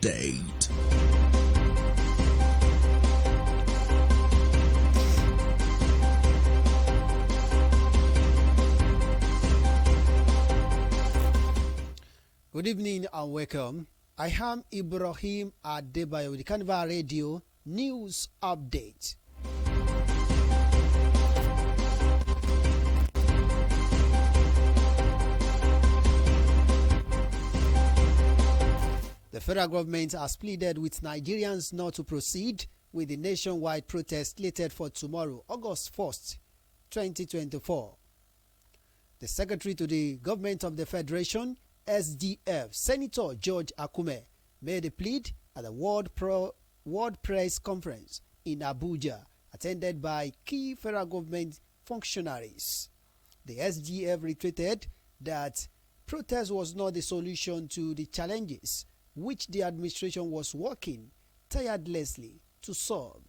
Update. Good evening and welcome. I am Iroyin with the Carnival Radio News Update. The federal government has pleaded with Nigerians not to proceed with the nationwide protest slated for tomorrow, August 1st, 2024. The Secretary to the Government of the Federation, SDF, Senator George Akume, made a plea at the World Press Conference in Abuja, attended by key federal government functionaries. The SDF reiterated that protest was not the solution to the challenges which the administration was working tirelessly to solve.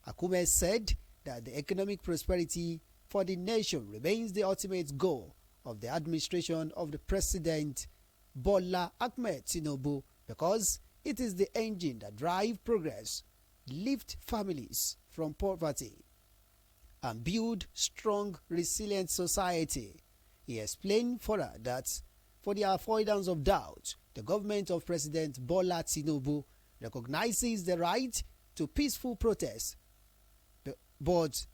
Akume said that the economic prosperity for the nation remains the ultimate goal of the administration of the President Bola Ahmed Tinubu because it is the engine that drives progress, lift families from poverty, and build strong, resilient society. He explained further that for the avoidance of doubt, the government of President Bola Tinubu recognizes the right to peaceful protest, but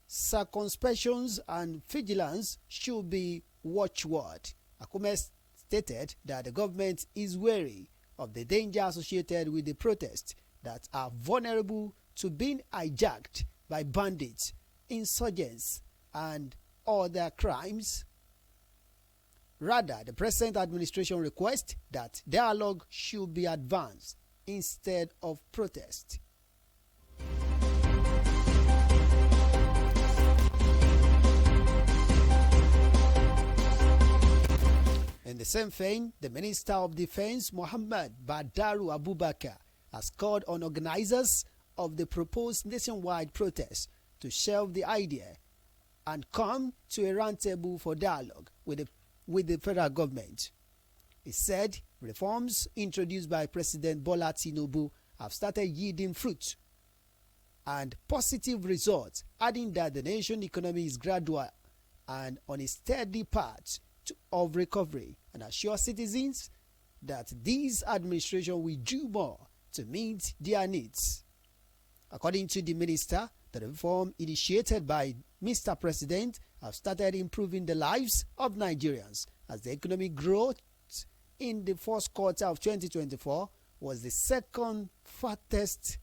circumspections and vigilance should be watchword. Akume stated that the government is wary of the danger associated with the protests that are vulnerable to being hijacked by bandits, insurgents, and other crimes. Rather, the present administration requests that dialogue should be advanced instead of protest. In the same vein, the Minister of Defense, Muhammad Badaru Abubakar, has called on organizers of the proposed nationwide protest to shelve the idea and come to a roundtable for dialogue with the federal government. He said reforms introduced by President Bola Tinubu have started yielding fruit and positive results, adding that the nation's economy is gradual and on a steady path of recovery, and assure citizens that this administration will do more to meet their needs. According to the minister, the reform initiated by Mr. President have started improving the lives of Nigerians as the economic growth in the first quarter of 2024 was the second fastest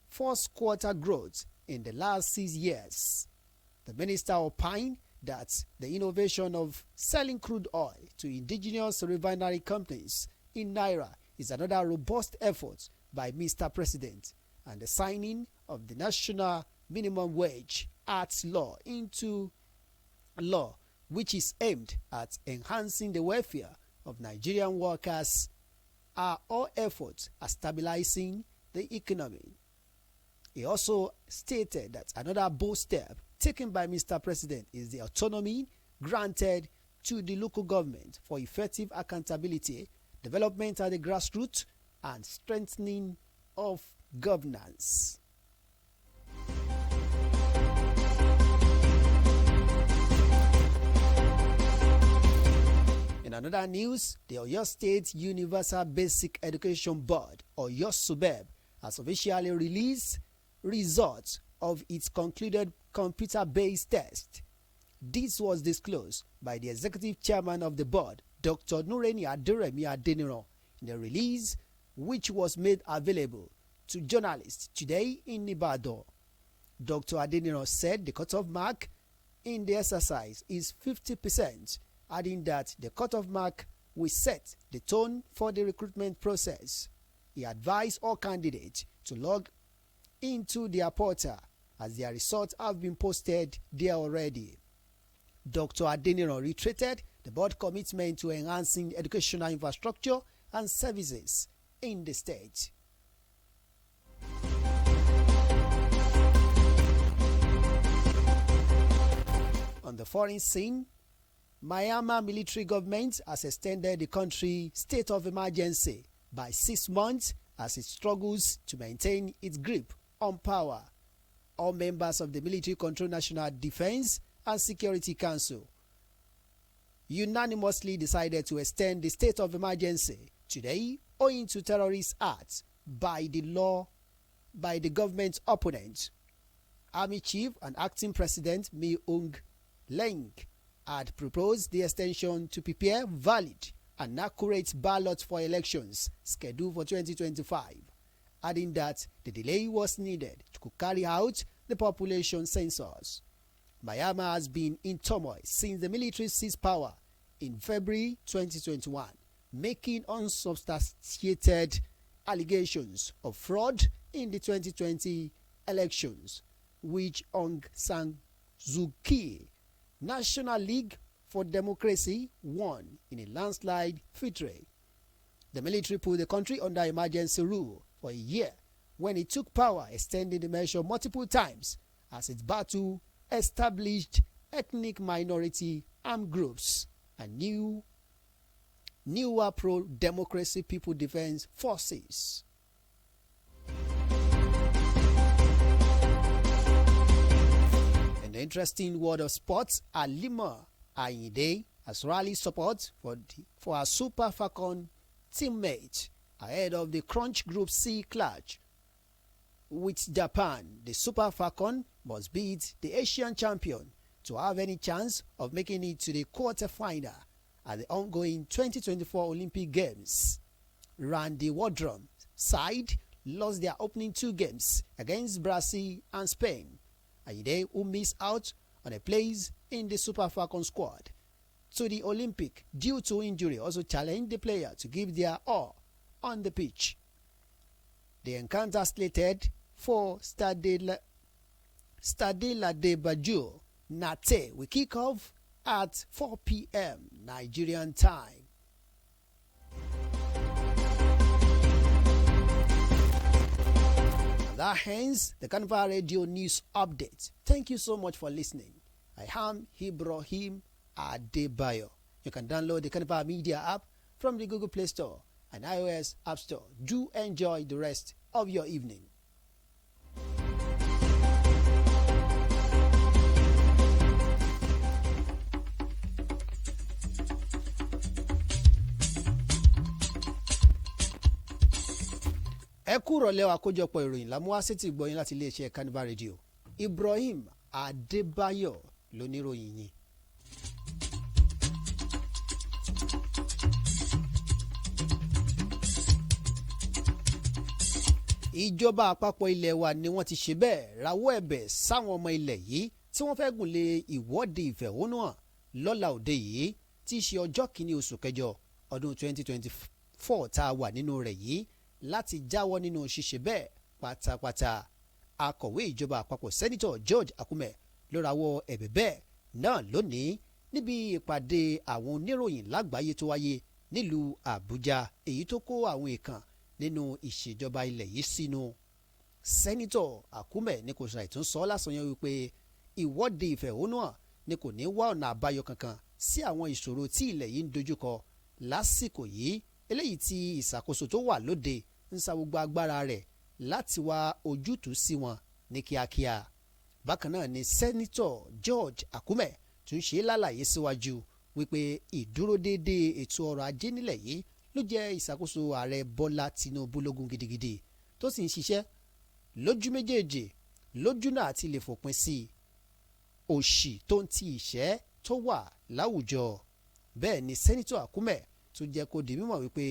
first quarter growth in the last 6 years. The minister opined that the innovation of selling crude oil to indigenous refinery companies in Naira is another robust effort by Mr. President, and the signing of the National Minimum Wage Act law into law, which is aimed at enhancing the welfare of Nigerian workers, are all efforts at stabilizing the economy. He also stated that another bold step taken by Mr. President is the autonomy granted to the local government for effective accountability, development at the grassroots, and strengthening of governance. In another news, the Oyo State Universal Basic Education Board, Oyo State, has officially released results of its concluded computer-based test. This was disclosed by the executive chairman of the board, Dr. Nureni Aderemi Adeniro, in the release which was made available to journalists today in Ibadan. Dr. Adeniro said the cutoff mark in the exercise is 50%, adding that the cutoff mark will set the tone for the recruitment process. He advised all candidates to log into their portal as their results have been posted there already. Dr. Adeniro reiterated the board commitment to enhancing educational infrastructure and services in the state. On the foreign scene, Myanmar military government has extended the country state of emergency by 6 months as it struggles to maintain its grip on power. All members of the military control National Defense and Security Council unanimously decided to extend the state of emergency today owing to terrorist acts by the government opponent. Army Chief and Acting President Mi Aung Hlaing had proposed the extension to prepare valid and accurate ballots for elections scheduled for 2025, adding that the delay was needed to carry out the population census. Myanmar has been in turmoil since the military seized power in February 2021, making unsubstantiated allegations of fraud in the 2020 elections, which Aung San Suu Kyi National League for Democracy won in a landslide victory. The military put the country under emergency rule for a year when it took power, extending the measure multiple times as it battled established ethnic minority armed groups and newer pro-democracy people defense forces. In the interesting world of sports, Alima Ayinde has rallied support for her Super Falcon teammate ahead of the Crunch Group C clash with Japan. The Super Falcon must beat the Asian champion to have any chance of making it to the quarter-final at the ongoing 2024 Olympic Games. Randy Wardrum side lost their opening 2 games against Brazil and Spain. Ayinde, who missed out on a place in the Super Falcon squad to the Olympic due to injury, also challenged the player to give their all on the pitch. The encounter slated for Stade de Bajo Nate will kick off at 4 p.m. Nigerian time. That ends the Carnival Radio News Update. Thank you so much for listening. I am Ibrahim Adebayo. You can download the Carnival Media app from the Google Play Store and iOS App Store. Do enjoy the rest of your evening. Ẹ kú ìrọ̀lẹ́ àkójọpọ̀ ìròyìn lámúwásítì gbọ́yìn láti iléeṣẹ́ Carnival Radio. Ibrahim Adebayo lóníròyìn yìí. Ìjọba àpapọ̀ ilẹ̀ wa ni wọ́n ti ṣe bẹ́ẹ̀ rawọ́ ẹ̀bẹ̀ sáwọn ọmọ ilẹ̀ yìí tí wọ́n fẹ́ gùn lé ìwọ́de ìfẹ̀hónúhàn lọ́la òde yìí tí í ṣe ọjọ́ kìíní oṣù kẹjọ ọdún 2024 tá a wà nínú rẹ̀ yìí láti jáwọ́ nínú ṣíṣe bẹ́ẹ̀ pátápátá. Akọ̀wé ìjọba àpapọ̀ Sẹ́nitọ̀ George Akume ló rawọ́ ẹ̀bẹ̀ bẹ́ẹ̀ náà lónìí níbi ìpàdé àwọn oníròyìn lágbàáyé tó wáyé nílùú Àbújá, èyí tó kó àwọn èèkàn nínú ìṣèjọba ilẹ̀ yìí sínú. Sẹ́nitọ̀ Akume ní kò ṣàìtún sọ lásán yẹn wípé ìwọ́de ìfẹ̀hónúhàn ni kò ní wá ọ̀nà àbáyọ kankan sí àwọn ìṣòro tí ilẹ̀ yìí ń dojúkọ lásìkò yìí, eléyìí tí ìṣàkóso tó wà lóde ń sa gbogbo agbára rẹ̀ láti wá ojútùú sí wọn ní kíákíá. Bákan náà ni Sẹ́nitọ̀ George Akume tún ṣe lálàyé síwájú wípé ìdúródédé ètò ọrọ̀ ajé nílẹ̀ yìí ló jẹ́ ìṣàkóso ààrẹ Bọ́lá Tinubu lógún gidigidi tó sì ń ṣiṣẹ́ lójú méjèèjì lójú náà àti lè fòpin sí òṣì tó ń ti ìṣẹ́ tó wà láwùjọ. Bẹ́ẹ̀ ni Sẹ́nitọ̀ Akume tún jẹ́ kó di mímọ̀ wípé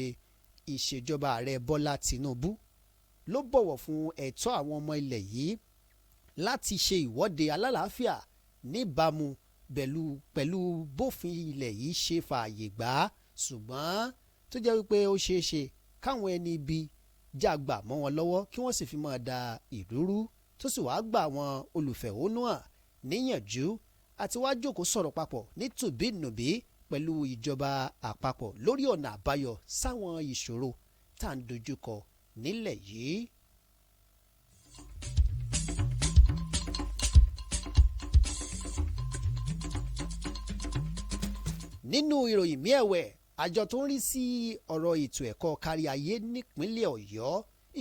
ìṣèjọba ààrẹ Bọ́lá Tinubu ló bọ̀wọ̀ fún ẹ̀tọ́ àwọn ọmọ ilẹ̀ yìí láti ṣe ìwọ́de alálàáfíà níbàámu pẹ̀lú bófin ilẹ̀ yìí ṣe fààyè gbà á, ṣùgbọ́n tó jẹ́ wípé ó ṣeé ṣe káwọn ẹni ibi jàgbà mọ́ wọn lọ́wọ́ kí wọ́n sì fi máa da ìrúrú, tó sì wáá gbà wọn olùfẹ̀hónúhàn níyànjú àti wáá jókòó sọ̀rọ̀ papọ̀ ní tùbínùbí pẹ̀lú ìjọba àpapọ̀ lórí ọ̀nà àbáyọ sáwọn ìṣòro tá à ń dojúkọ nílẹ̀ yìí. nínú ìròyìn míì ẹ̀wẹ̀ àjọ tó ń rí sí ọ̀rọ̀ ètò ẹ̀kọ́ kárí ayé nípínlẹ̀ Ọ̀yọ́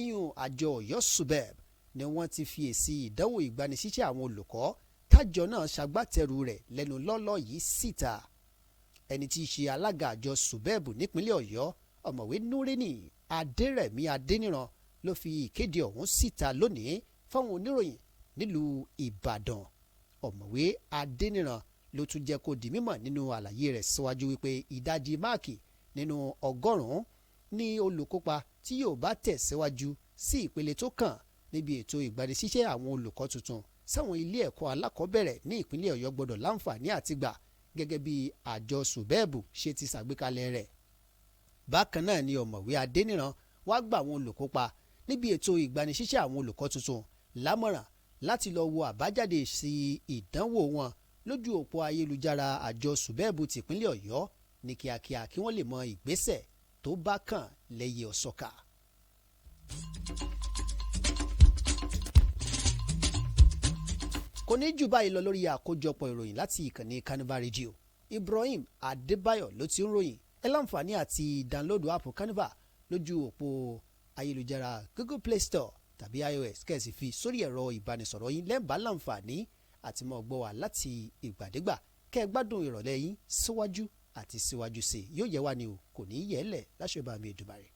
ìyún àjọ Ọ̀yọ́ SUBEB ni wọ́n ti fi èsì ìdánwò ìgbanisíṣẹ́ àwọn olùkọ́ tájọ náà ṣagbátẹrù rẹ̀ lẹ́nu lọ́lọ́ yìí síta. ẹni tí í ṣe alága àjọ SUBEB nípínlẹ̀ Ọ̀yọ́ ọ̀mọ̀wé Núrẹ́nì Adérẹ̀mí Adéníran ló fi ìkéde ọ̀hún síta lónìí fáwọn oníròyìn nílùú Ìbàdàn. ọ̀mọ̀wé Adéníran ló tún jẹ́ kó di mímọ̀ nínú àlàyé rẹ̀ síwájú wípé ìdajì máàkì nínú 100 ní olùkópa tí yóò bá tẹ̀síwájú sí ìpele tó kàn níbi ètò ìgbanisíṣẹ́ àwọn olùkọ́ tuntun sáwọn ilé ẹ̀kọ́ alákọ̀ọ́bẹ̀rẹ̀ ní ìpínlẹ̀ Ọ̀yọ́ gbọ́dọ̀ láǹfààní àtìgbà gẹ́gẹ́ bí àjọ SUBEB ṣe ti ṣàgbékalẹ̀ rẹ̀. bákan náà ni ọ̀mọ̀wé Adéníran wá gba àwọn olùkópa níbi ètò ìgbanisíṣẹ́ àwọn olùkọ́ tuntun lámọ̀ràn láti lọ wo àbájáde sí ìdánwò wọn lójú òpó ayélujára àjọ SUBEB tìpínlẹ̀ Ọ̀yọ́ ní kíákíá kí wọ́n lè mọ ìgbésẹ̀ tó bá kàn lẹ́yìn ọ̀sọ́kà. kò ní jù báyìí lọ lórí àkójọpọ̀ ìròyìn láti ìkànnì Carnival Radio. Ibrahim Adébáyọ̀ ló ti ń ròyìn. ẹ láǹfààní àti dánlóòdù app Carnival lójú òpó ayélujára Google Play Store tàbí iOS kẹ́sì fi sórí ẹ̀rọ ìbánisọ̀rọ̀ yín lẹ́bàá láǹfààní àti mọ̀ gbọ́ wá láti ìgbàdégbà kẹ́ ẹ gbádùn ìrọ̀lẹ́ yín síwájú àti síwájú sí i yóò yẹ wá ni o kò ní í yẹ ẹ́ lẹ̀ láṣẹ bá mi Èdùmàrè.